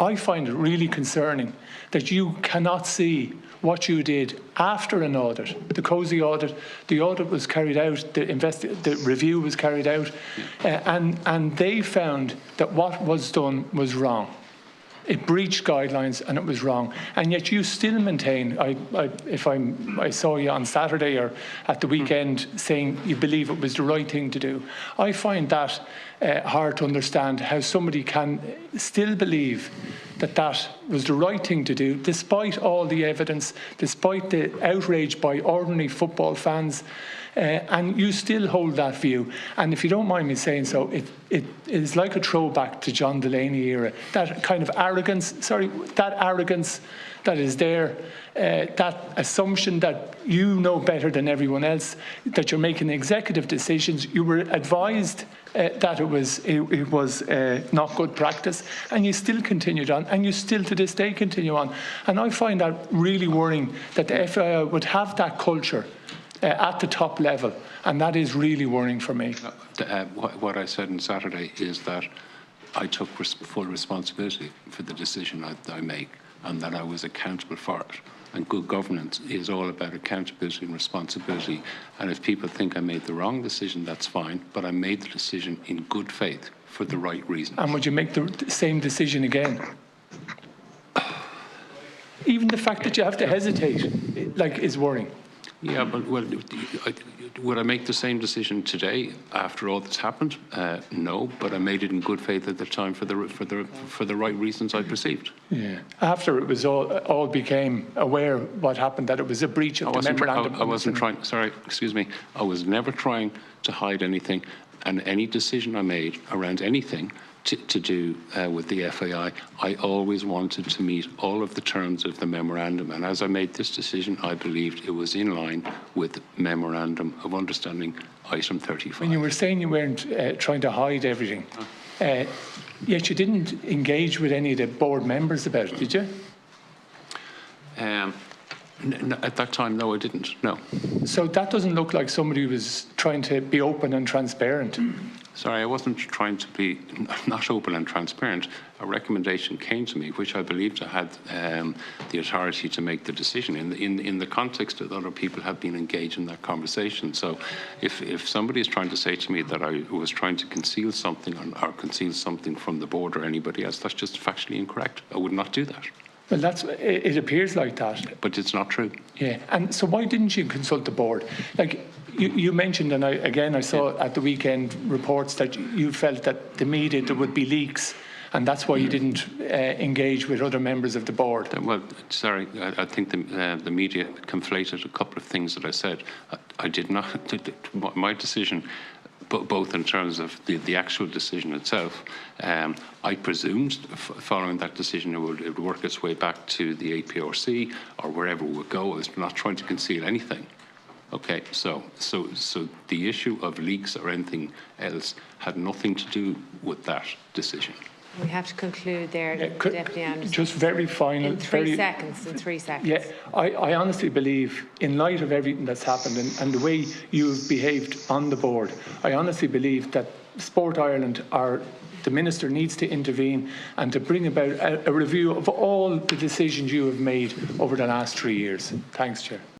I find it really concerning that you cannot see what you did after an audit. The COSI audit, the audit was carried out, the review was carried out, and they found that what was done was wrong. It breached guidelines and it was wrong. And yet you still maintain, I saw you on Saturday or at the weekend saying you believe it was the right thing to do. I find that hard to understand, how somebody can still believe that that was the right thing to do, despite all the evidence, despite the outrage by ordinary football fans, and you still hold that view. And if you don't mind me saying so, it is like a throwback to John Delaney era. That kind of arrogance, that arrogance that is there, that assumption that you know better than everyone else, that you're making executive decisions. You were advised that it was not good practice, and you still continued on, and you still to this day continue on. And I find that really worrying, that the FAI would have that culture at the top level, and that is really worrying for me. What I said on Saturday is that I took full responsibility for the decision I make, and that I was accountable for it. And good governance is all about accountability and responsibility. And if people think I made the wrong decision, that's fine, but I made the decision in good faith for the right reasons. And would you make the same decision again? Even the fact that you have to hesitate, is worrying. Yeah, but would I make the same decision today after all that's happened? No, but I made it in good faith at the time for the right reasons I perceived. Yeah, after it was all became aware what happened, that it was a breach of the memorandum. I wasn't trying. Sorry, excuse me. I was never trying to hide anything, and any decision I made around anything to do with the FAI, I always wanted to meet all of the terms of the memorandum. And as I made this decision, I believed it was in line with Memorandum of Understanding item 35. When you were saying you weren't trying to hide everything, yet you didn't engage with any of the board members about it, did you? At that time, no, I didn't, no. So that doesn't look like somebody who was trying to be open and transparent. Sorry, I wasn't trying to be not open and transparent. A recommendation came to me, which I believed I had the authority to make the decision in the context that other people have been engaged in that conversation. So if somebody is trying to say to me that I was trying to conceal something or conceal something from the board or anybody else, that's just factually incorrect. I would not do that. Well, it appears like that. But it's not true. Yeah, and so why didn't you consult the board? Like you mentioned, and I saw at the weekend reports that you felt that the media, there would be leaks, and that's why you didn't engage with other members of the board. Well, sorry, I think the media conflated a couple of things that I said. I did not. My decision, both in terms of the actual decision itself, I presumed following that decision it would work its way back to the APRC or wherever it would go. I was not trying to conceal anything. Okay, so the issue of leaks or anything else had nothing to do with that decision. We have to conclude there, Deputy Anderson. Just very final. In 3 seconds. Yeah, I honestly believe, in light of everything that's happened and the way you've behaved on the board, I honestly believe that Sport Ireland, the Minister, needs to intervene and to bring about a review of all the decisions you have made over the last 3 years. Thanks, Chair.